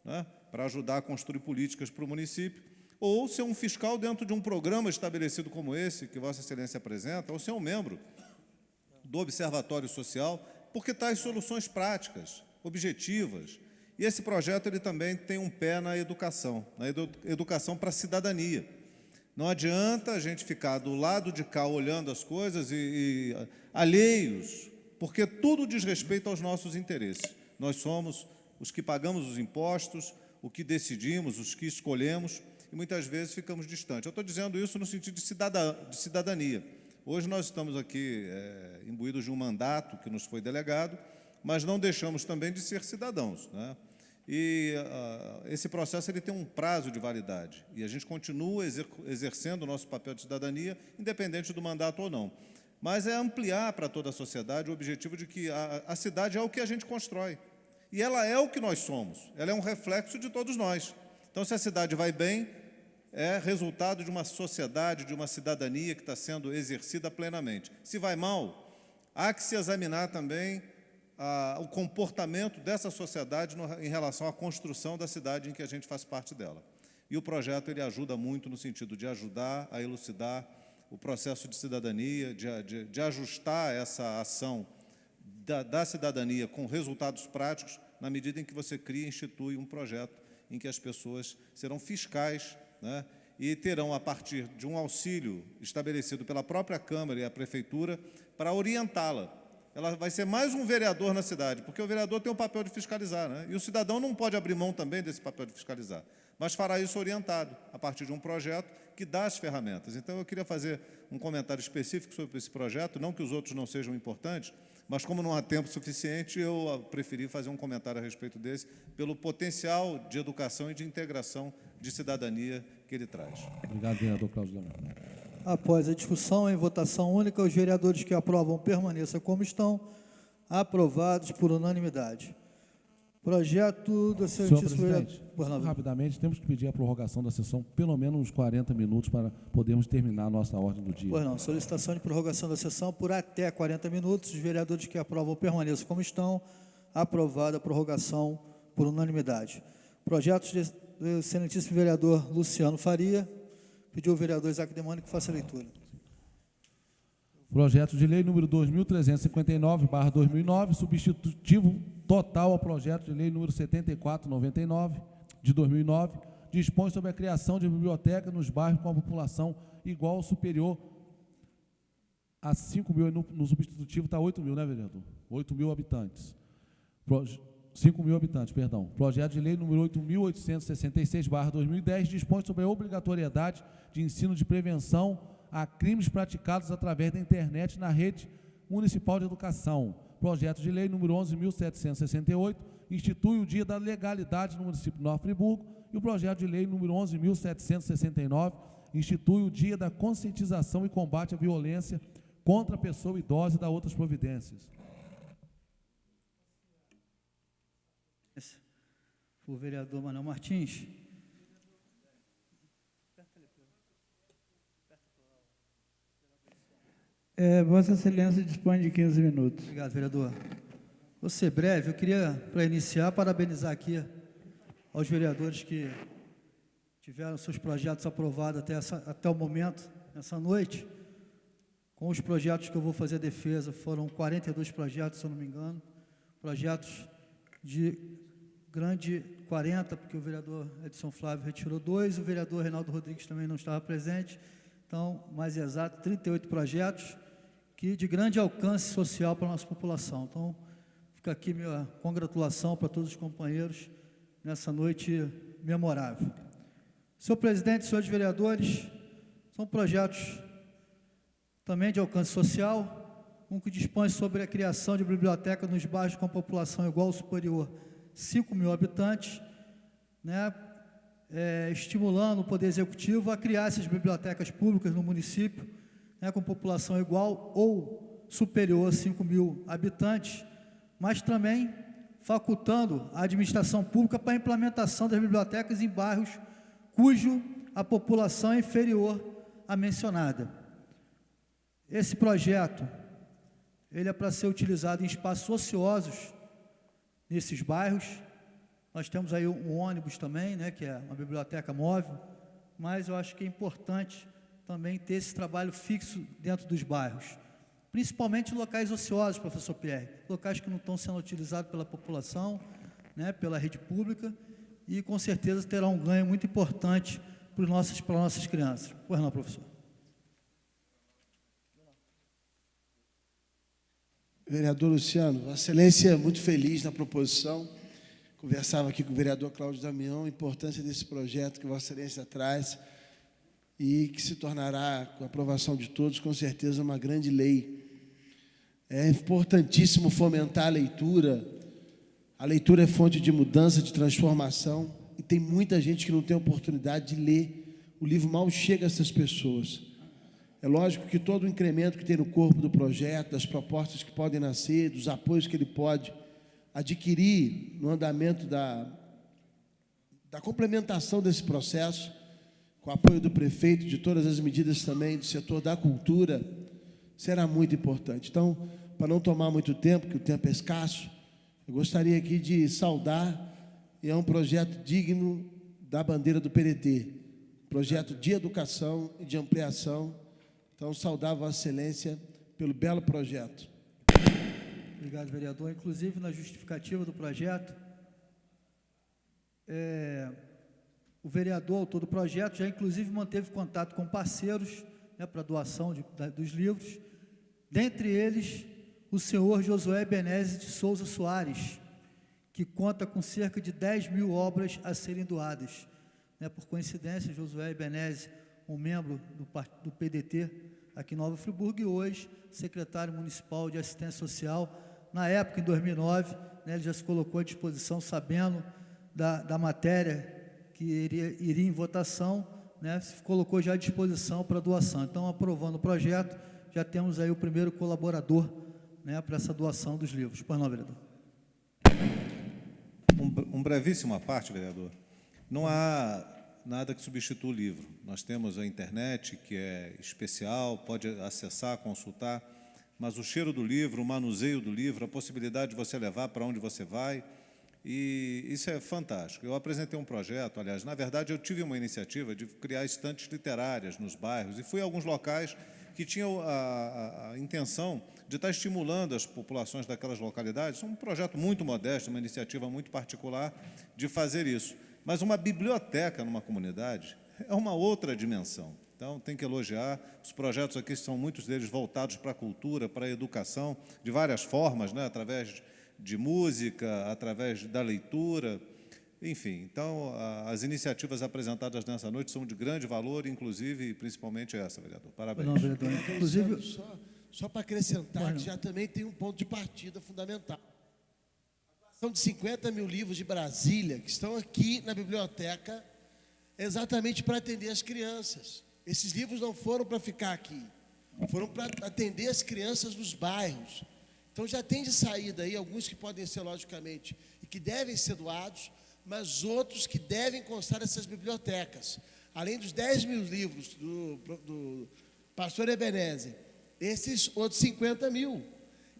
né, para ajudar a construir políticas para o município, ou ser um fiscal dentro de um programa estabelecido como esse, que Vossa Excelência apresenta, ou ser um membro do Observatório Social, porque tais soluções práticas, objetivas. E esse projeto ele também tem um pé na educação para a cidadania. Não adianta a gente ficar do lado de cá olhando as coisas e alheios, porque tudo diz respeito aos nossos interesses. Nós somos os que pagamos os impostos, o que decidimos, os que escolhemos, e muitas vezes ficamos distantes. Eu estou dizendo isso no sentido de cidadania. Hoje nós estamos aqui imbuídos de um mandato que nos foi delegado, mas não deixamos também de ser cidadãos, né? E esse processo ele tem um prazo de validade, e a gente continua exercendo o nosso papel de cidadania, independente do mandato ou não. Mas é ampliar para toda a sociedade o objetivo de que a cidade é o que a gente constrói, e ela é o que nós somos, ela é um reflexo de todos nós. Então, se a cidade vai bem, é resultado de uma sociedade, de uma cidadania que está sendo exercida plenamente. Se vai mal, há que se examinar também o comportamento dessa sociedade em relação à construção da cidade em que a gente faz parte dela. E o projeto ele ajuda muito no sentido de ajudar a elucidar o processo de cidadania, de ajustar essa ação da cidadania com resultados práticos, na medida em que você cria e institui um projeto em que as pessoas serão fiscais, né, e terão, a partir de um auxílio estabelecido pela própria Câmara e a Prefeitura, para orientá-la. Ela vai ser mais um vereador na cidade, porque o vereador tem o papel de fiscalizar, né? E o cidadão não pode abrir mão também desse papel de fiscalizar, mas fará isso orientado, a partir de um projeto que dá as ferramentas. Então, eu queria fazer um comentário específico sobre esse projeto, não que os outros não sejam importantes, mas como não há tempo suficiente, eu preferi fazer um comentário a respeito desse, pelo potencial de educação e de integração de cidadania que ele traz. Obrigado, vereador Cláudio Leonardo. Após a discussão em votação única, os vereadores que aprovam permaneçam como estão, aprovados por unanimidade. Projeto do Senhor excelentíssimo presidente, vereador... rapidamente, temos que pedir a prorrogação da sessão, pelo menos uns 40 minutos, para podermos terminar a nossa ordem do dia. Pois não, solicitação de prorrogação da sessão por até 40 minutos. Os vereadores que aprovam permaneçam como estão, aprovada a prorrogação por unanimidade. Projetos do excelentíssimo vereador Luciano Faria. Pediu o vereador Isaac Demônio que faça a leitura. Projeto de lei número 2359/2009, substitutivo total ao projeto de lei número 7499 de 2009, dispõe sobre a criação de biblioteca nos bairros com a população igual ou superior a 5 mil, no substitutivo está 8 mil, né, vereador? 8 mil habitantes. 5 mil habitantes, perdão. Projeto de lei número 8.866/2010 dispõe sobre a obrigatoriedade de ensino de prevenção a crimes praticados através da internet na rede municipal de educação. Projeto de lei número 11.768 institui o Dia da Legalidade no município de Nova Friburgo, e o projeto de lei número 11.769 institui o Dia da Conscientização e Combate à Violência contra a Pessoa Idosa e da outras providências. O vereador Manuel Martins. Vossa Excelência dispõe de 15 minutos. Obrigado, vereador. Vou ser breve. Eu queria, para iniciar, parabenizar aqui aos vereadores que tiveram seus projetos aprovados até o momento, nessa noite. Com os projetos que eu vou fazer defesa, foram 42 projetos, se eu não me engano. Projetos de grande 40, porque o vereador Edson Flávio retirou 2, o vereador Reinaldo Rodrigues também não estava presente. Então, mais exato, 38 projetos que de grande alcance social para a nossa população. Então, fica aqui minha congratulação para todos os companheiros nessa noite memorável. Senhor presidente, senhores vereadores, são projetos também de alcance social, um que dispõe sobre a criação de biblioteca nos bairros com população igual ou superior a 5 mil habitantes, né, estimulando o Poder Executivo a criar essas bibliotecas públicas no município, né, com população igual ou superior a 5 mil habitantes, mas também facultando a administração pública para a implementação das bibliotecas em bairros cujo a população é inferior à mencionada. Esse projeto, ele é para ser utilizado em espaços ociosos nesses bairros, Nós temos aí um ônibus também, né, que é uma biblioteca móvel, mas eu acho que é importante também ter esse trabalho fixo dentro dos bairros, principalmente locais ociosos, professor Pierre, locais que não estão sendo utilizados pela população, né, pela rede pública, e com certeza terá um ganho muito importante para as nossas crianças. Pois não, professor? Vereador Luciano, Vossa Excelência, muito feliz na proposição. Conversava aqui com o vereador Cláudio Damião, a importância desse projeto que Vossa Excelência traz e que se tornará, com a aprovação de todos, com certeza uma grande lei. É importantíssimo fomentar a leitura. A leitura é fonte de mudança, de transformação, e tem muita gente que não tem oportunidade de ler. O livro mal chega a essas pessoas. É lógico que todo o incremento que tem no corpo do projeto, das propostas que podem nascer, dos apoios que ele pode adquirir no andamento da complementação desse processo, com o apoio do prefeito, de todas as medidas também do setor da cultura, será muito importante. Então, para não tomar muito tempo, que o tempo é escasso, eu gostaria aqui de saudar, e é um projeto digno da bandeira do PDT, projeto de educação e de ampliação. Então, saudar Vossa Excelência pelo belo projeto. Obrigado, vereador. Inclusive, na justificativa do projeto, o vereador, autor do projeto, já inclusive manteve contato com parceiros, né, para doação dos livros, dentre eles o senhor Josué Benezes de Souza Soares, que conta com cerca de 10 mil obras a serem doadas. Né, por coincidência, Josué Benezes, um membro do PDT aqui em Nova Friburgo, e hoje secretário municipal de assistência social. Na época, em 2009, né, ele já se colocou à disposição, sabendo da matéria que iria em votação, né, se colocou já à disposição para doação. Então, aprovando o projeto, já temos aí o primeiro colaborador, né, para essa doação dos livros. Pois não, vereador? Um brevíssimo à parte, vereador. Não há nada que substitua o livro. Nós temos a internet, que é especial, pode acessar, consultar, mas o cheiro do livro, o manuseio do livro, a possibilidade de você levar para onde você vai, e isso é fantástico. Eu apresentei um projeto, aliás, na verdade, eu tive uma iniciativa de criar estantes literárias nos bairros, e fui a alguns locais que tinham a intenção de estar estimulando as populações daquelas localidades. Um projeto muito modesto, uma iniciativa muito particular de fazer isso. Mas uma biblioteca numa comunidade é uma outra dimensão. Então, tem que elogiar. Os projetos aqui são muitos deles voltados para a cultura, para a educação, de várias formas, né? Através de música, através da leitura, enfim. Então, as iniciativas apresentadas nessa noite são de grande valor, inclusive e principalmente essa, vereador. Parabéns. Não, vereador. Inclusive, Só para acrescentar, que já também tem um ponto de partida fundamental. São de 50 mil livros de Brasília, que estão aqui na biblioteca, exatamente para atender as crianças. Esses livros não foram para ficar aqui, foram para atender as crianças dos bairros. Então, já tem de saída aí alguns que podem ser, logicamente, e que devem ser doados, mas outros que devem constar nessas bibliotecas. Além dos 10 mil livros do pastor Ebenezer, esses outros 50 mil.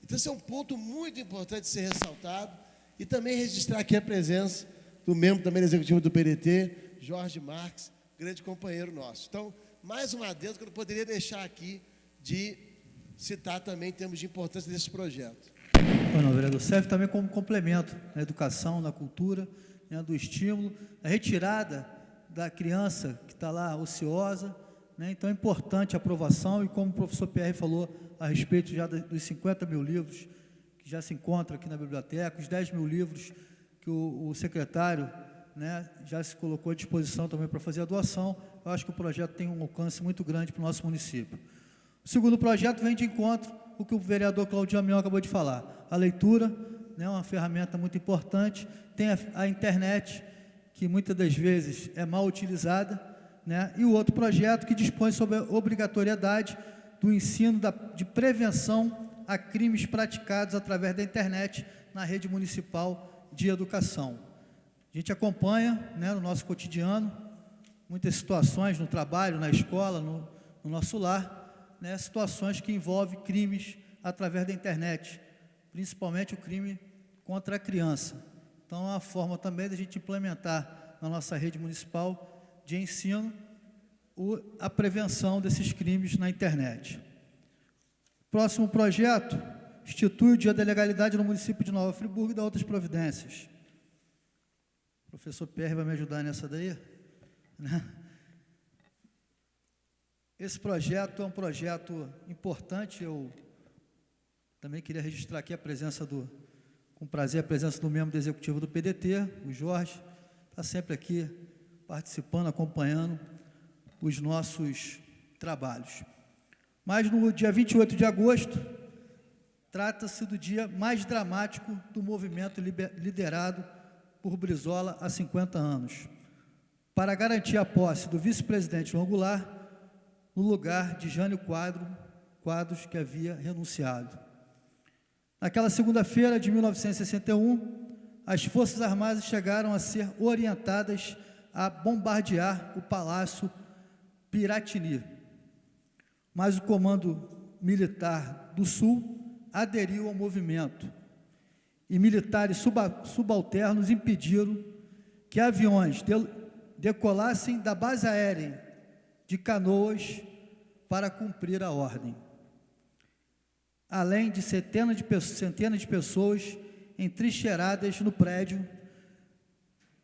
Então, esse é um ponto muito importante de ser ressaltado. E também registrar aqui a presença do membro também executivo do PDT, Jorge Marques, grande companheiro nosso. Então, mais um adendo que eu não poderia deixar aqui de citar também em termos de importância desse projeto. Não, vereador, serve também como complemento na educação, na cultura, né, do estímulo, a retirada da criança que está lá ociosa, né, então é importante a aprovação, e como o professor Pierre falou a respeito já dos 50 mil livros que já se encontram aqui na biblioteca, os 10 mil livros que o secretário, né, já se colocou à disposição também para fazer a doação. Eu acho que o projeto tem um alcance muito grande para o nosso município. O segundo projeto vem de encontro o que o vereador Cláudio Damião acabou de falar. A leitura, né, é uma ferramenta muito importante. Tem a internet, que muitas das vezes é mal utilizada, né, e o outro projeto que dispõe sobre a obrigatoriedade do ensino de prevenção a crimes praticados através da internet na rede municipal de educação. A gente acompanha, né, no nosso cotidiano, muitas situações no trabalho, na escola, no nosso lar, né, situações que envolvem crimes através da internet, principalmente o crime contra a criança. Então, é uma forma também da gente implementar na nossa rede municipal de ensino a prevenção desses crimes na internet. Próximo projeto, institui o Dia da Legalidade no município de Nova Friburgo e dá outras providências. O professor Pierre vai me ajudar nessa daí, né? Esse projeto é um projeto importante. Eu também queria registrar aqui a presença com prazer, a presença do membro do executivo do PDT, o Jorge, está sempre aqui participando, acompanhando os nossos trabalhos. Mas no dia 28 de agosto, trata-se do dia mais dramático do movimento liderado por Brizola há 50 anos, para garantir a posse do vice-presidente João Goulart no lugar de Jânio Quadros, que havia renunciado. Naquela segunda-feira de 1961, as Forças Armadas chegaram a ser orientadas a bombardear o Palácio Piratini, mas o Comando Militar do Sul aderiu ao movimento e militares subalternos impediram que aviões decolassem da base aérea de Canoas para cumprir a ordem. Além de centenas de pessoas entrincheiradas no prédio,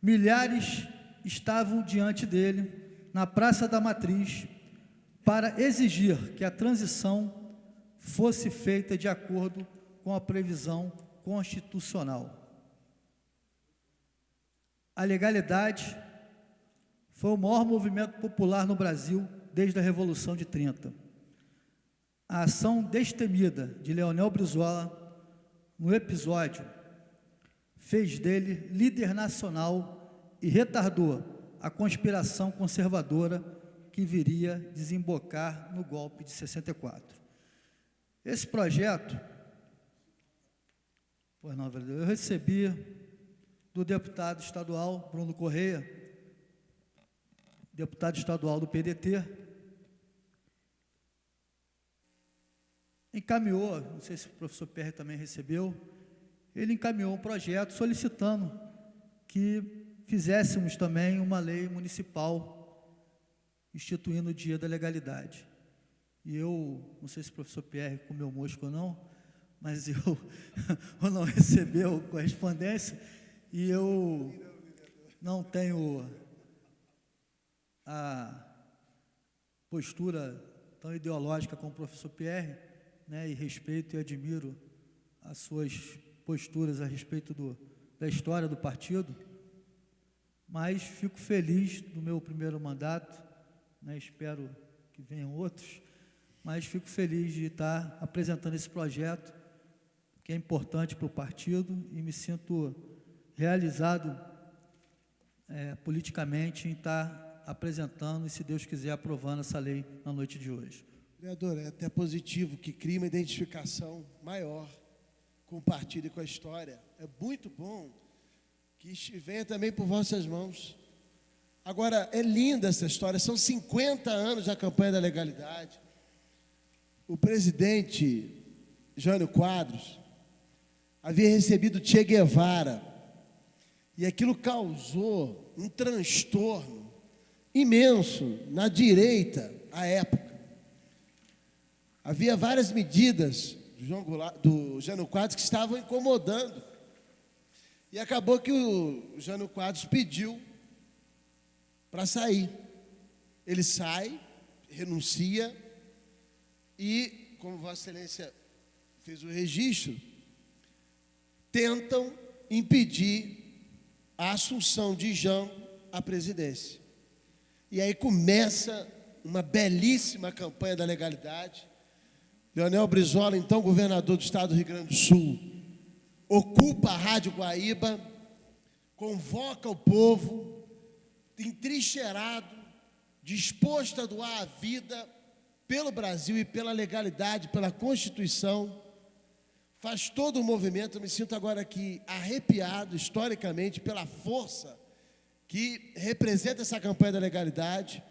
milhares estavam diante dele, na Praça da Matriz, para exigir que a transição fosse feita de acordo com a previsão constitucional. A legalidade foi o maior movimento popular no Brasil desde a Revolução de 30. A ação destemida de Leonel Brizola, no episódio, fez dele líder nacional e retardou a conspiração conservadora que viria desembocar no golpe de 64. Esse projeto, pois não, vereador, eu recebi do deputado estadual Bruno Correia, deputado estadual do PDT, encaminhou, não sei se o professor Pierre também recebeu, ele encaminhou um projeto solicitando que fizéssemos também uma lei municipal instituindo o Dia da Legalidade. E eu, não sei se o professor Pierre comeu mosca ou não, mas eu não recebeu correspondência e eu não tenho a postura tão ideológica como o professor Pierre, né, e respeito e admiro as suas posturas a respeito da história do partido, mas fico feliz do meu primeiro mandato, né, espero que venham outros, mas fico feliz de estar apresentando esse projeto, que é importante para o partido, e me sinto realizado politicamente em estar apresentando e, se Deus quiser, aprovando essa lei na noite de hoje. Vereador, é até positivo que crie uma identificação maior com o partido e com a história. É muito bom que venha também por vossas mãos. Agora, é linda essa história, são 50 anos da campanha da legalidade. O presidente Jânio Quadros havia recebido Che Guevara, e aquilo causou um transtorno imenso na direita à época. Havia várias medidas do Jânio Quadros que estavam incomodando. E acabou que o Jânio Quadros pediu para sair. Ele sai, renuncia e, como Vossa Excelência fez o registro, tentam impedir a assunção de Jango à presidência. E aí começa uma belíssima campanha da legalidade. Leonel Brizola, então governador do estado do Rio Grande do Sul, ocupa a Rádio Guaíba, convoca o povo, entrincheirado, disposto a doar a vida pelo Brasil e pela legalidade, pela Constituição, faz todo o movimento. Eu me sinto agora aqui arrepiado, historicamente, pela força que representa essa campanha da legalidade.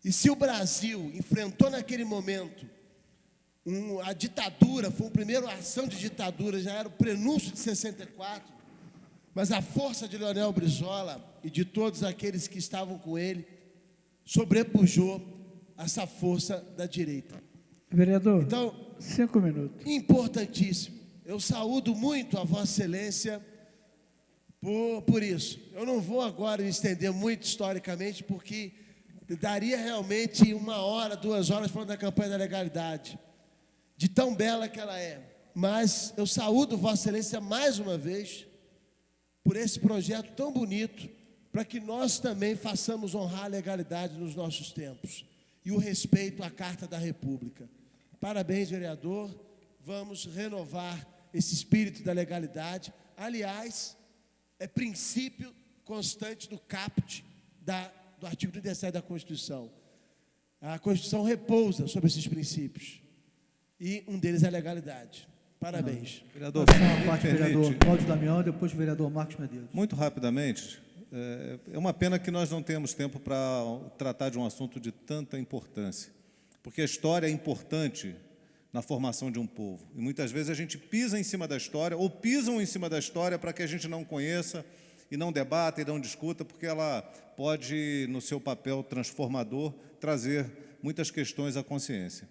E se o Brasil enfrentou naquele momento a ditadura, foi a primeira ação de ditadura, já era o prenúncio de 64, mas a força de Leonel Brizola e de todos aqueles que estavam com ele sobrepujou essa força da direita. Vereador, Então, 5 minutos. importantíssimo. Eu saúdo muito a Vossa Excelência por isso. Eu não vou agora me estender muito historicamente, porque daria realmente 1 hora, 2 horas falando da campanha da legalidade, de tão bela que ela é. Mas eu saúdo Vossa Excelência mais uma vez por esse projeto tão bonito, para que nós também façamos honrar a legalidade nos nossos tempos e o respeito à Carta da República. Parabéns, vereador. Vamos renovar esse espírito da legalidade. Aliás, é princípio constante do caput do artigo 37 da Constituição. A Constituição repousa sobre esses princípios. E um deles é a legalidade. Parabéns. Vereador, Uma parte do me vereador permite, Cláudio Damião, depois o vereador Marcos Medeiros. muito rapidamente, é uma pena que nós não temos tempo para tratar de um assunto de tanta importância, porque a história é importante na formação de um povo. E muitas vezes a gente pisa em cima da história, ou pisam em cima da história para que a gente não conheça e não debata e não discuta, porque ela pode, no seu papel transformador, trazer muitas questões à consciência.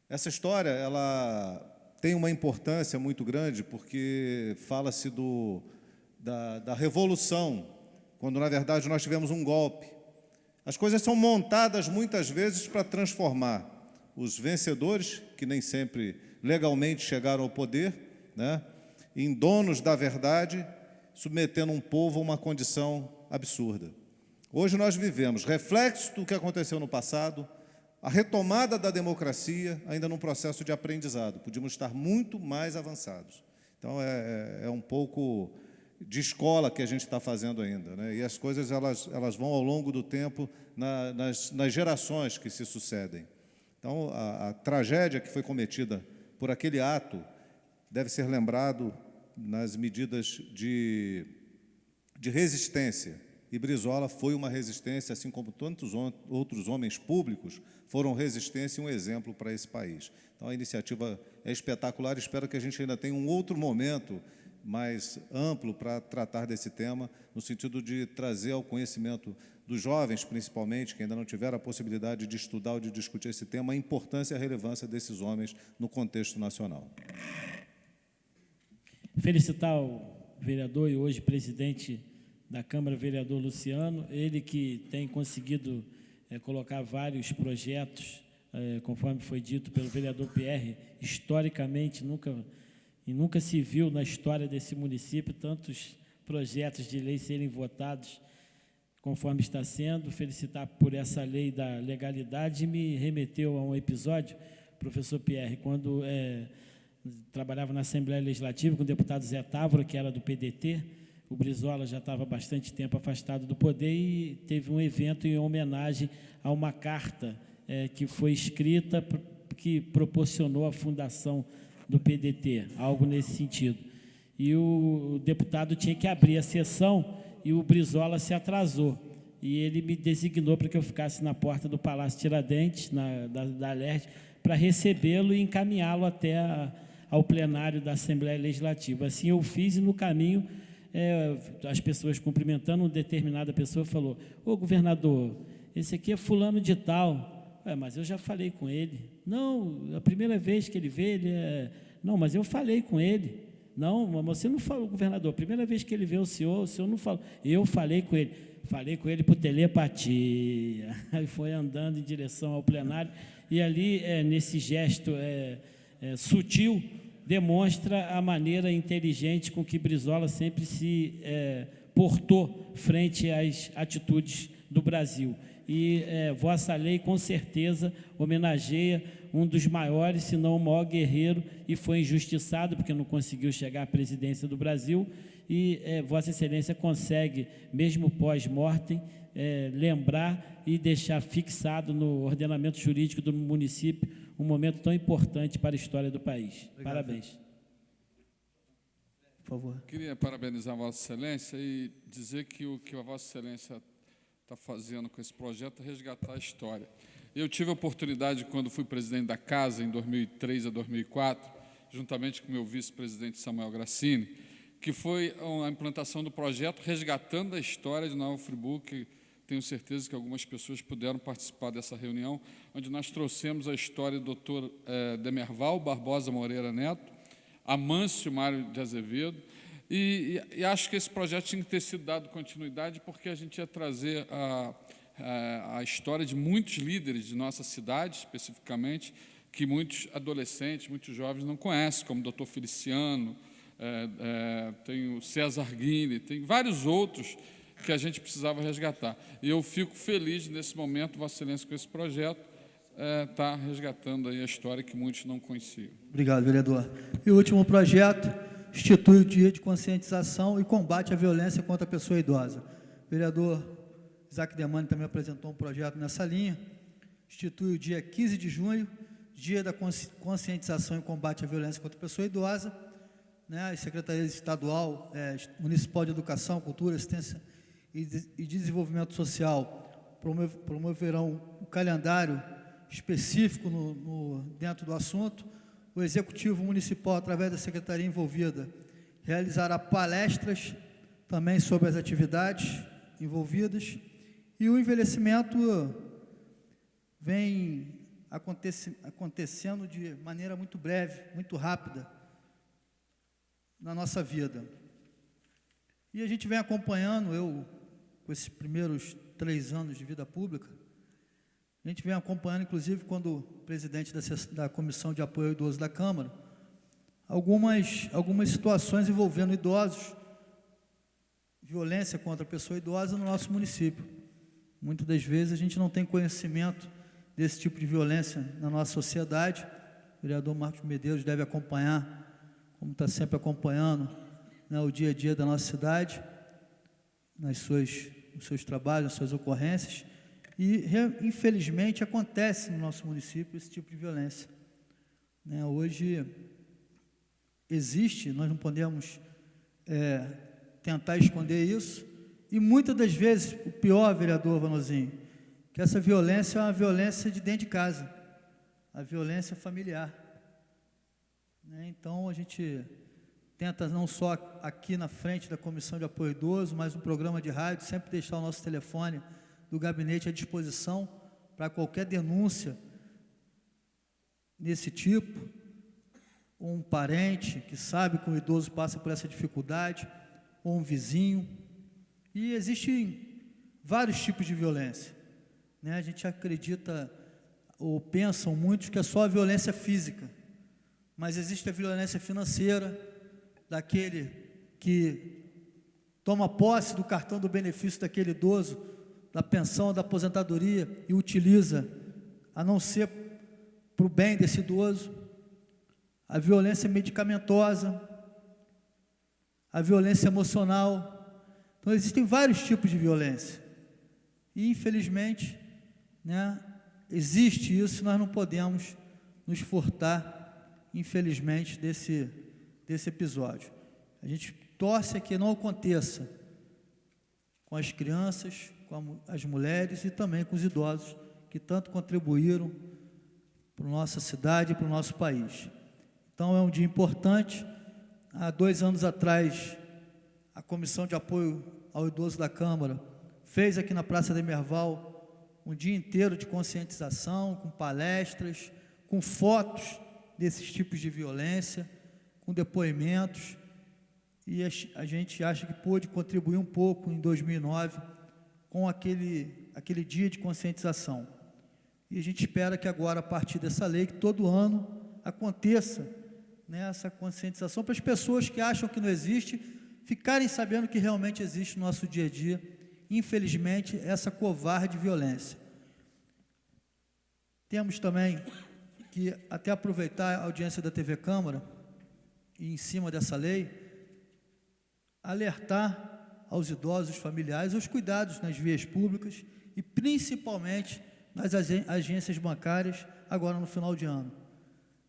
Essa história, ela tem uma importância muito grande, porque fala-se da revolução, quando, na verdade, nós tivemos um golpe. As coisas são montadas, muitas vezes, para transformar os vencedores, que nem sempre legalmente chegaram ao poder, né, em donos da verdade, submetendo um povo a uma condição absurda. Hoje nós vivemos reflexo do que aconteceu no passado, a retomada da democracia, ainda num processo de aprendizado. Podíamos estar muito mais avançados. Então, é um pouco de escola que a gente está fazendo ainda, né? E as coisas elas vão ao longo do tempo nas gerações que se sucedem. Então, a tragédia que foi cometida por aquele ato deve ser lembrado nas medidas de resistência. E Brizola foi uma resistência, assim como tantos outros homens públicos foram resistência e um exemplo para esse país. Então, a iniciativa é espetacular. Espero que a gente ainda tenha um outro momento mais amplo para tratar desse tema, no sentido de trazer ao conhecimento dos jovens, principalmente, que ainda não tiveram a possibilidade de estudar ou de discutir esse tema, a importância e a relevância desses homens no contexto nacional. Felicitar o vereador e hoje presidente da Câmara, vereador Luciano, ele que tem conseguido colocar vários projetos, conforme foi dito pelo vereador Pierre, historicamente nunca se viu na história desse município tantos projetos de lei serem votados conforme está sendo. Felicitar por essa lei da legalidade. Me remeteu a um episódio, professor Pierre, quando trabalhava na Assembleia Legislativa com o deputado Zé Távora, que era do PDT. O Brizola já estava há bastante tempo afastado do poder e teve um evento em homenagem a uma carta que foi escrita, que proporcionou a fundação do PDT, algo nesse sentido. E o deputado tinha que abrir a sessão e o Brizola se atrasou. E ele me designou para que eu ficasse na porta do Palácio Tiradentes, da Alerj, para recebê-lo e encaminhá-lo até ao plenário da Assembleia Legislativa. Assim eu fiz e no caminho as pessoas cumprimentando, uma determinada pessoa falou: ô governador, esse aqui é fulano de tal. Mas eu já falei com ele. Não, a primeira vez que ele vê, não, mas eu falei com ele. Não, mas você não falou, governador, a primeira vez que ele vê o senhor não falou. Eu falei com ele por telepatia. Aí foi andando em direção ao plenário e ali, nesse gesto sutil, demonstra a maneira inteligente com que Brizola sempre se portou frente às atitudes do Brasil. E vossa lei, com certeza, homenageia um dos maiores, se não o maior guerreiro, e foi injustiçado porque não conseguiu chegar à presidência do Brasil, e vossa excelência consegue, mesmo pós-mortem, lembrar e deixar fixado no ordenamento jurídico do município um momento tão importante para a história do país. Obrigado. Parabéns. Por favor. Queria parabenizar a Vossa Excelência e dizer que o que a Vossa Excelência está fazendo com esse projeto é resgatar a história. Eu tive a oportunidade, quando fui presidente da Casa, em 2003 a 2004, juntamente com o meu vice-presidente Samuel Grassini, que foi a implantação do projeto Resgatando a História de Nova Friburgo, que tenho certeza que algumas pessoas puderam participar dessa reunião, onde nós trouxemos a história do Dr. Demerval Barbosa Moreira Neto, Amâncio Mário de Azevedo, e acho que esse projeto tinha que ter sido dado continuidade, porque a gente ia trazer a história de muitos líderes de nossa cidade, especificamente, que muitos adolescentes, muitos jovens não conhecem, como o Dr. Feliciano, tem o César Guine, tem vários outros que a gente precisava resgatar. E eu fico feliz, nesse momento, Vossa Excelência, com esse projeto, está resgatando aí a história que muitos não conheciam. Obrigado, vereador. E o último projeto, institui o Dia de Conscientização e Combate à Violência contra a Pessoa Idosa. O vereador Isaac Demani também apresentou um projeto nessa linha. Institui o dia 15 de junho, Dia da Conscientização e Combate à Violência contra a Pessoa Idosa. Né, a Secretaria Estadual, Municipal de Educação, Cultura, Assistência e Desenvolvimento Social promoverão um calendário específico dentro do assunto. O Executivo Municipal, através da Secretaria envolvida, realizará palestras também sobre as atividades envolvidas. E o envelhecimento vem acontecendo de maneira muito breve, muito rápida na nossa vida. E a gente vem acompanhando, eu, com esses primeiros 3 anos de vida pública, a gente vem acompanhando, inclusive, quando presidente da Comissão de Apoio ao Idoso da Câmara, algumas situações envolvendo idosos, violência contra a pessoa idosa no nosso município. Muitas das vezes a gente não tem conhecimento desse tipo de violência na nossa sociedade. O vereador Marcos Medeiros deve acompanhar, como está sempre acompanhando, né, o dia a dia da nossa cidade, nos seus trabalhos, nas suas ocorrências, e, infelizmente, acontece no nosso município esse tipo de violência. Né, hoje existe, nós não podemos tentar esconder isso, e muitas das vezes, o pior, vereador Vanozinho, que essa violência é uma violência de dentro de casa, a violência familiar. Então, a gente tenta, não só aqui na frente da Comissão de Apoio ao Idoso, mas no programa de rádio, sempre deixar o nosso telefone do gabinete à disposição para qualquer denúncia desse tipo, ou um parente que sabe que o idoso passa por essa dificuldade, ou um vizinho. E existem vários tipos de violência. Né? A gente acredita, ou pensam muitos, que é só a violência física. Mas existe a violência financeira, daquele que toma posse do cartão do benefício daquele idoso, da pensão, da aposentadoria, e utiliza, a não ser para o bem desse idoso. A violência medicamentosa, a violência emocional. Então, existem vários tipos de violência. E, infelizmente, né, existe isso, nós não podemos nos furtar, infelizmente, desse episódio. A gente torce que não aconteça com as crianças, com as mulheres e também com os idosos, que tanto contribuíram para a nossa cidade e para o nosso país. Então, é um dia importante. Há 2 anos atrás, a Comissão de Apoio ao Idoso da Câmara fez aqui na Praça Demerval um dia inteiro de conscientização, com palestras, com fotos desses tipos de violência, com depoimentos, e a gente acha que pôde contribuir um pouco em 2009 com aquele dia de conscientização. E a gente espera que agora, a partir dessa lei, que todo ano aconteça, né, essa conscientização para as pessoas que acham que não existe, ficarem sabendo que realmente existe no nosso dia a dia, infelizmente, essa covarde violência. Temos também que até aproveitar a audiência da TV Câmara, e em cima dessa lei, alertar aos idosos familiares os cuidados nas vias públicas e principalmente nas agências bancárias, agora no final de ano.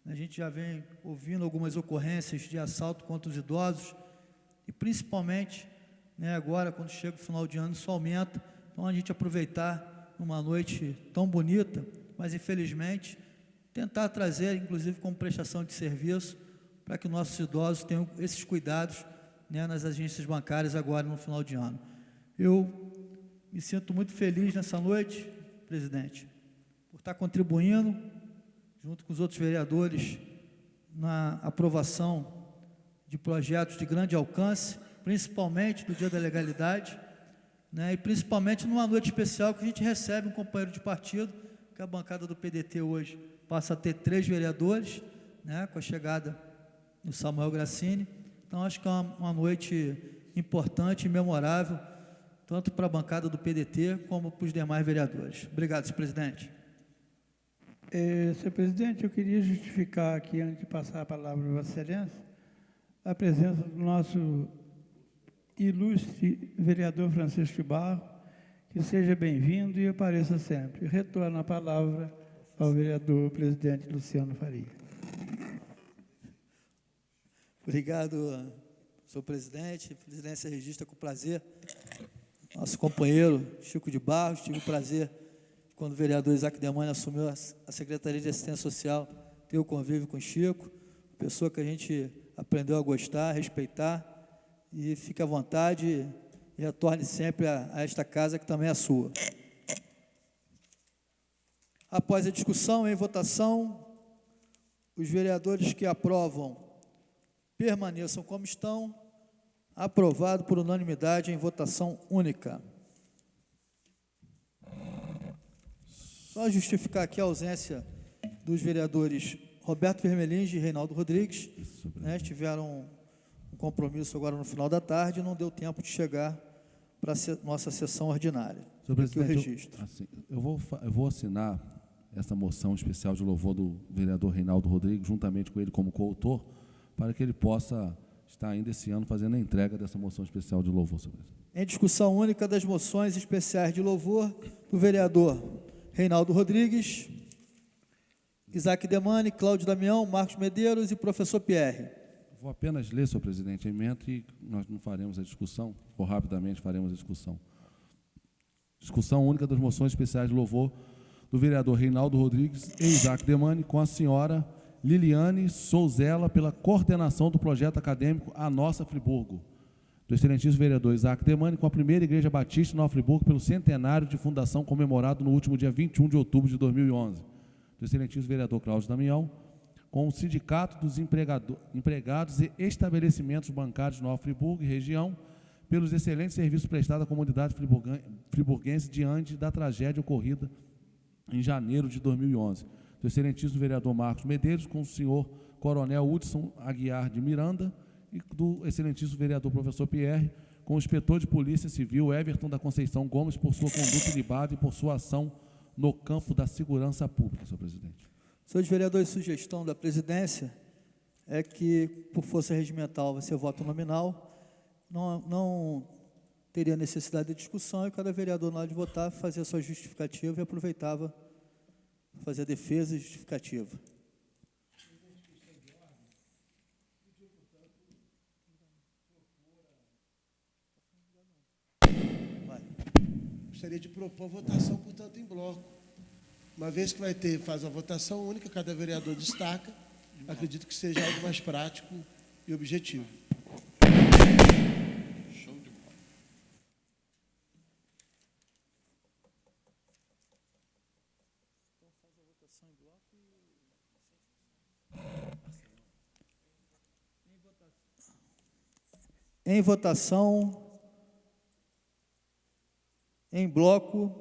A gente já vem ouvindo algumas ocorrências de assalto contra os idosos e principalmente, né, agora, quando chega o final de ano, isso aumenta. Então, a gente aproveitar uma noite tão bonita, mas infelizmente tentar trazer, inclusive como prestação de serviço, para que nossos idosos tenham esses cuidados né, nas agências bancárias agora no final de ano. Eu me sinto muito feliz nessa noite, presidente, por estar contribuindo, junto com os outros vereadores, na aprovação de projetos de grande alcance, principalmente no Dia da Legalidade, né, e principalmente numa noite especial que a gente recebe um companheiro de partido, que a bancada do PDT hoje passa a ter 3 vereadores, né, com a chegada do Samuel Grassini. Então, acho que é uma noite importante e memorável, tanto para a bancada do PDT como para os demais vereadores. Obrigado, senhor presidente. Senhor presidente, eu queria justificar aqui, antes de passar a palavra para Vossa Excelência, a presença do nosso ilustre vereador Francisco de Barro, que seja bem-vindo e apareça sempre. Retorno a palavra ao vereador presidente Luciano Faria. Obrigado, senhor presidente. A presidência registra com prazer nosso companheiro Chico de Barros. Tive o prazer, quando o vereador Isaac Demani assumiu a Secretaria de Assistência Social, ter o convívio com o Chico, pessoa que a gente aprendeu a gostar, a respeitar, e fique à vontade e retorne sempre a esta casa que também é sua. Após a discussão, em votação, os vereadores que aprovam permaneçam como estão. Aprovado por unanimidade em votação única. Só justificar aqui a ausência dos vereadores Roberto Vermelins e Reinaldo Rodrigues, né, tiveram um compromisso agora no final da tarde e não deu tempo de chegar para a nossa sessão ordinária. Senhor Aqui o presidente, registro. eu vou assinar essa moção especial de louvor do vereador Reinaldo Rodrigues, juntamente com ele como coautor, para que ele possa estar ainda esse ano fazendo a entrega dessa moção especial de louvor, senhor presidente. Em discussão única das moções especiais de louvor do vereador Reinaldo Rodrigues, Isaac Demani, Cláudio Damião, Marcos Medeiros e professor Pierre. Vou apenas ler, senhor presidente, a emenda e nós não faremos a discussão, ou rapidamente faremos a discussão. Discussão única das moções especiais de louvor do vereador Reinaldo Rodrigues e Isaac Demani, com a senhora Liliane Souzela, pela coordenação do projeto acadêmico A Nossa Friburgo, do excelentíssimo vereador Isaac Demani, com a primeira Igreja Batista Nova Friburgo, pelo centenário de fundação comemorado no último dia 21 de outubro de 2011, do excelentíssimo vereador Cláudio Damião, com o Sindicato dos Empregados e Estabelecimentos Bancários de Nova Friburgo e região, pelos excelentes serviços prestados à comunidade friburguense diante da tragédia ocorrida em janeiro de 2011, do excelentíssimo vereador Marcos Medeiros, com o senhor coronel Hudson Aguiar de Miranda, e do excelentíssimo vereador professor Pierre, com o inspetor de Polícia Civil Everton da Conceição Gomes, por sua conduta ilibada e por sua ação no campo da segurança pública, senhor presidente. Senhores vereadores, sugestão da presidência é que, por força regimental, vai ser voto nominal, não teria necessidade de discussão, e cada vereador, na hora de votar, fazia a sua justificativa e aproveitava para fazer a defesa e justificativa. Gostaria de propor votação, portanto, em bloco. Uma vez que faz a votação única, cada vereador destaca, acredito que seja algo mais prático e objetivo. Show de bola. Em votação, em bloco,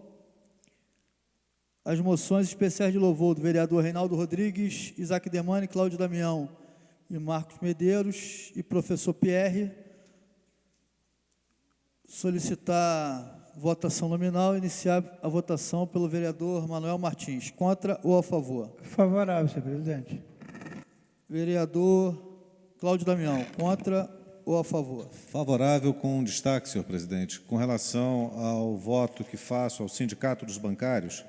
as moções especiais de louvor do vereador Reinaldo Rodrigues, Isaac Demani, Cláudio Damião e Marcos Medeiros e professor Pierre. Solicitar votação nominal, iniciar a votação pelo vereador Manuel Martins. Contra ou a favor? Favorável, senhor presidente. Vereador Cláudio Damião, contra ou a favor? Favorável com um destaque, senhor presidente, com relação ao voto que faço ao Sindicato dos Bancários.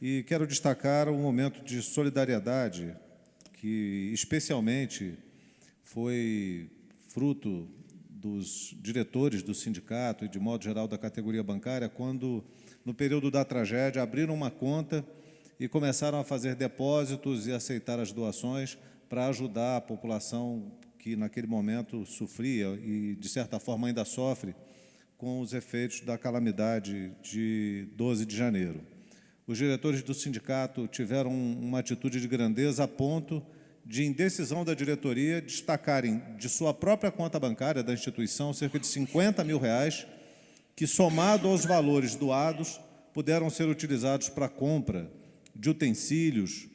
E quero destacar um momento de solidariedade que, especialmente, foi fruto dos diretores do sindicato e, de modo geral, da categoria bancária, quando, no período da tragédia, abriram uma conta e começaram a fazer depósitos e aceitar as doações para ajudar a população que naquele momento sofria e, de certa forma, ainda sofre com os efeitos da calamidade de 12 de janeiro. Os diretores do sindicato tiveram uma atitude de grandeza a ponto de, em decisão da diretoria, destacarem de sua própria conta bancária da instituição cerca de R$50 mil, que, somado aos valores doados, puderam ser utilizados para a compra de utensílios,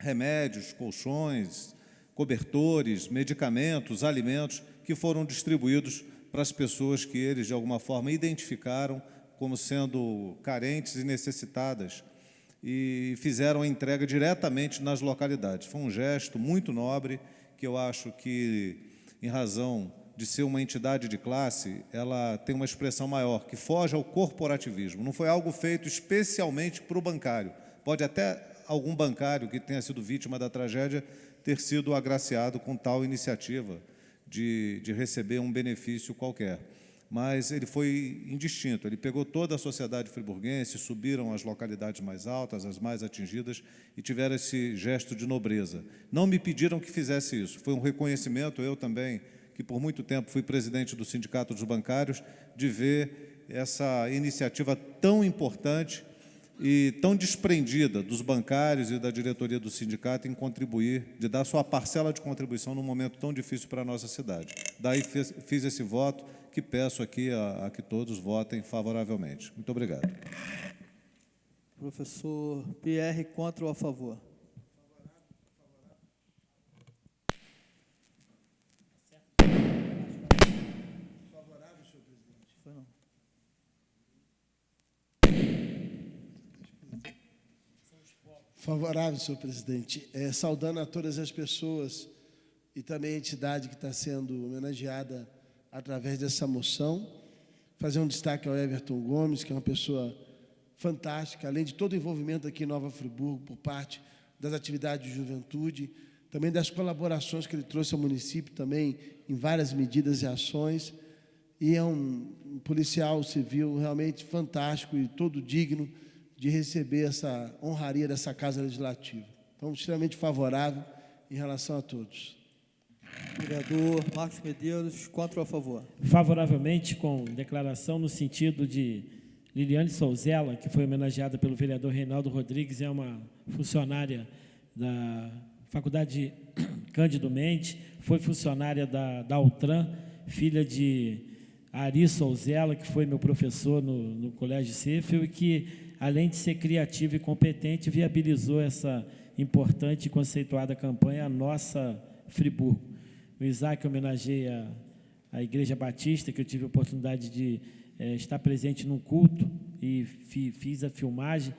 remédios, colchões, cobertores, medicamentos, alimentos, que foram distribuídos para as pessoas que eles, de alguma forma, identificaram como sendo carentes e necessitadas, e fizeram a entrega diretamente nas localidades. Foi um gesto muito nobre, que eu acho que, em razão de ser uma entidade de classe, ela tem uma expressão maior, que foge ao corporativismo. Não foi algo feito especialmente para o bancário. Pode até algum bancário que tenha sido vítima da tragédia ter sido agraciado com tal iniciativa de receber um benefício qualquer. Mas ele foi indistinto, ele pegou toda a sociedade friburguense, subiram as localidades mais altas, as mais atingidas, e tiveram esse gesto de nobreza. Não me pediram que fizesse isso, foi um reconhecimento, eu também, que por muito tempo fui presidente do Sindicato dos Bancários, de ver essa iniciativa tão importante e tão desprendida dos bancários e da diretoria do sindicato em contribuir, de dar sua parcela de contribuição num momento tão difícil para a nossa cidade. Daí fiz esse voto, que peço aqui a que todos votem favoravelmente. Muito obrigado. Professor Pierre, contra ou a favor? Favorável, senhor presidente. Foi não. Favorável, senhor presidente. Saudando a todas as pessoas e também a entidade que está sendo homenageada através dessa moção. Fazer um destaque ao Everton Gomes, que é uma pessoa fantástica, além de todo o envolvimento aqui em Nova Friburgo, por parte das atividades de juventude, também das colaborações que ele trouxe ao município, também em várias medidas e ações. E é um policial civil realmente fantástico e todo digno de receber essa honraria dessa Casa Legislativa. Então, extremamente favorável em relação a todos. Vereador Marcos Medeiros, contra ou a favor? Favoravelmente, com declaração no sentido de Liliane Souzella, que foi homenageada pelo vereador Reinaldo Rodrigues, é uma funcionária da Faculdade Cândido Mendes, foi funcionária da Altran, filha de Ari Souzella, que foi meu professor no Colégio Cefel, e que, além de ser criativa e competente, viabilizou essa importante e conceituada campanha A Nossa Friburgo. O Isaac homenageia a Igreja Batista, que eu tive a oportunidade de estar presente num culto e fiz a filmagem.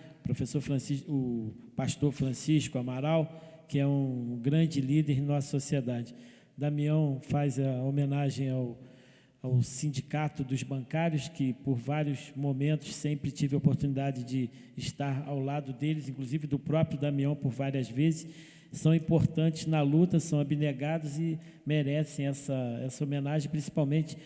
O pastor Francisco Amaral, que é um grande líder em nossa sociedade. Damião faz a homenagem ao Sindicato dos Bancários, que por vários momentos sempre tive a oportunidade de estar ao lado deles, inclusive do próprio Damião por várias vezes. São importantes na luta, são abnegados e merecem essa homenagem, principalmente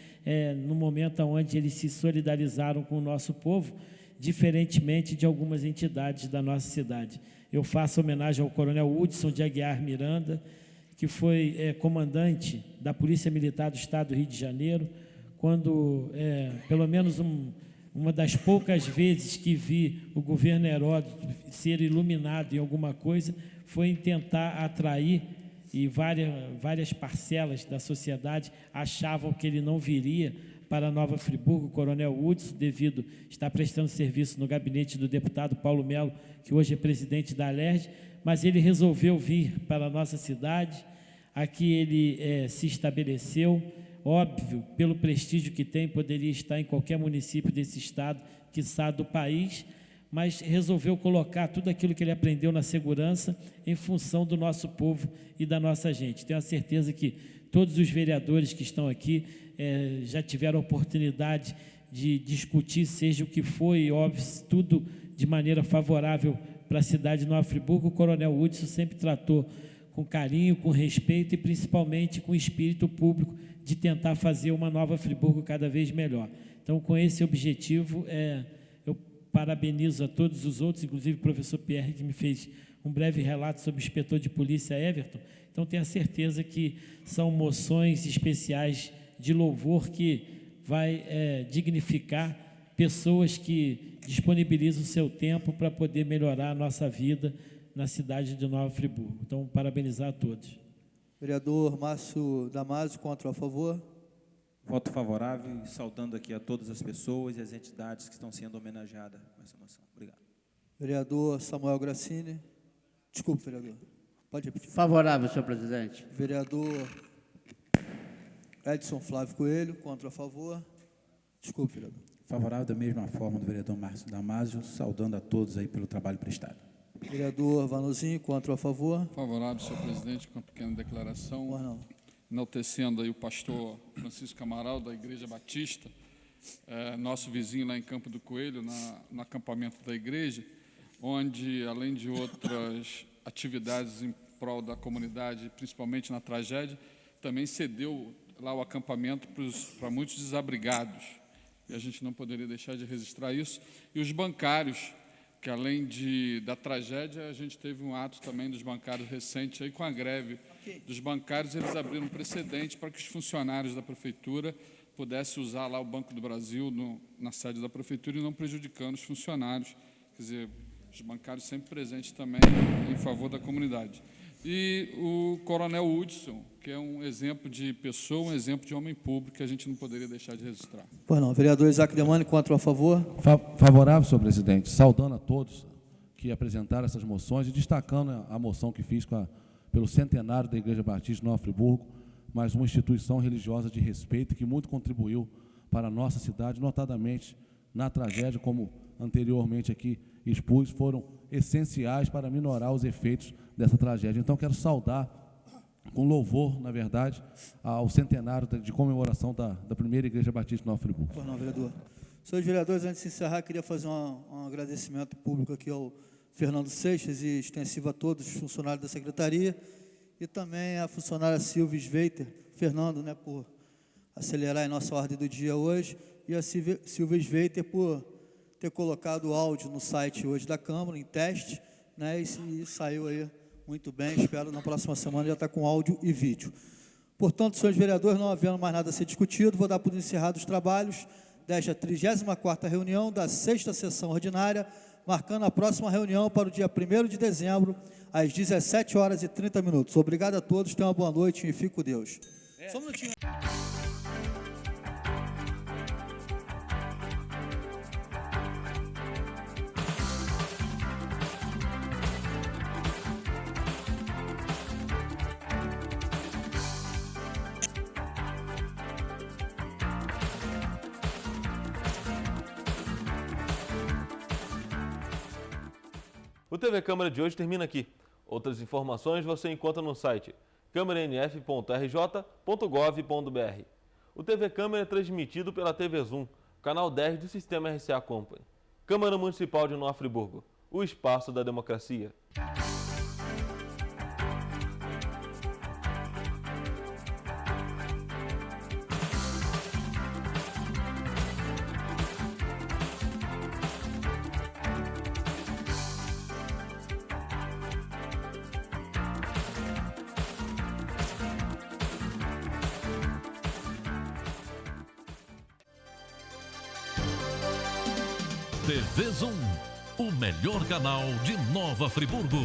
no momento onde eles se solidarizaram com o nosso povo, diferentemente de algumas entidades da nossa cidade. Eu faço homenagem ao Coronel Hudson de Aguiar Miranda, que foi comandante da Polícia Militar do Estado do Rio de Janeiro, quando, pelo menos uma das poucas vezes que vi o governo Heródoto ser iluminado em alguma coisa, foi em tentar atrair, e várias parcelas da sociedade achavam que ele não viria para Nova Friburgo, o Coronel Hudson, devido estar prestando serviço no gabinete do deputado Paulo Melo, que hoje é presidente da Alerj, mas ele resolveu vir para a nossa cidade. Aqui ele se estabeleceu, óbvio, pelo prestígio que tem, poderia estar em qualquer município desse estado, quiçá do país, mas resolveu colocar tudo aquilo que ele aprendeu na segurança em função do nosso povo e da nossa gente. Tenho a certeza que todos os vereadores que estão aqui já tiveram a oportunidade de discutir, seja o que foi, óbvio, tudo de maneira favorável para a cidade de Nova Friburgo. O Coronel Hudson sempre tratou com carinho, com respeito e principalmente com espírito público de tentar fazer uma Nova Friburgo cada vez melhor. Então, com esse objetivo, eu parabenizo a todos os outros, inclusive o professor Pierre, que me fez um breve relato sobre o inspetor de polícia Everton. Então, tenho a certeza que são moções especiais de louvor que vai dignificar pessoas que disponibilizam o seu tempo para poder melhorar a nossa vida na cidade de Nova Friburgo. Então, parabenizar a todos. Vereador Márcio Damasio, contra ou a favor? Voto favorável, saudando aqui a todas as pessoas e as entidades que estão sendo homenageadas com essa moção. Obrigado. Vereador Samuel Grassini. Desculpe, vereador. Pode repetir. Favorável, senhor presidente. Vereador Edson Flávio Coelho, contra ou a favor? Desculpe, vereador. Favorável da mesma forma do vereador Márcio Damasio, saudando a todos aí pelo trabalho prestado. Vereador Vanuzinho, contra ou a favor? Favorável, senhor presidente, com uma pequena declaração. Ou não? Enaltecendo aí o pastor Francisco Amaral, da Igreja Batista, nosso vizinho lá em Campo do Coelho, no acampamento da igreja, onde, além de outras atividades em prol da comunidade, principalmente na tragédia, também cedeu lá o acampamento para muitos desabrigados. E a gente não poderia deixar de registrar isso. E os bancários, que além da tragédia, a gente teve um ato também dos bancários recente, aí com a greve dos bancários, eles abriram um precedente para que os funcionários da prefeitura pudessem usar lá o Banco do Brasil na sede da prefeitura e não prejudicando os funcionários, quer dizer, os bancários sempre presentes também em favor da comunidade. E o coronel Hudson, que é um exemplo de pessoa, um exemplo de homem público, que a gente não poderia deixar de registrar. Pois não. Vereador Isaac Demani, contra ou a favor? Favorável, senhor presidente. Saudando a todos que apresentaram essas moções e destacando a moção que fiz pelo centenário da Igreja Batista de Nova Friburgo, mais uma instituição religiosa de respeito que muito contribuiu para a nossa cidade, notadamente na tragédia, como anteriormente aqui expus, foram essenciais para minorar os efeitos dessa tragédia. Então, quero saudar com louvor, na verdade, ao centenário de comemoração da primeira Igreja Batista de Nova Friburgo. Pois não, vereador. Senhores vereadores, antes de encerrar, queria fazer um agradecimento público aqui ao Fernando Seixas e extensivo a todos os funcionários da Secretaria e também a funcionária Silvia Sveiter, Fernando, né, por acelerar a nossa ordem do dia hoje, e a Silvia Sveiter por ter colocado o áudio no site hoje da Câmara, em teste, né, e saiu aí muito bem. Espero na próxima semana já estar com áudio e vídeo. Portanto, senhores vereadores, não havendo mais nada a ser discutido, vou dar por encerrados os trabalhos desta 34ª reunião da 6ª sessão ordinária, marcando a próxima reunião para o dia 1º de dezembro, às 17h30. Obrigado a todos, tenham uma boa noite e fique com Deus. Só um minutinho. O TV Câmara de hoje termina aqui. Outras informações você encontra no site câmaranf.rj.gov.br. O TV Câmara é transmitido pela TV Zoom, canal 10 do Sistema RCA Company. Câmara Municipal de Nova Friburgo, o espaço da democracia. TV Zoom, o melhor canal de Nova Friburgo.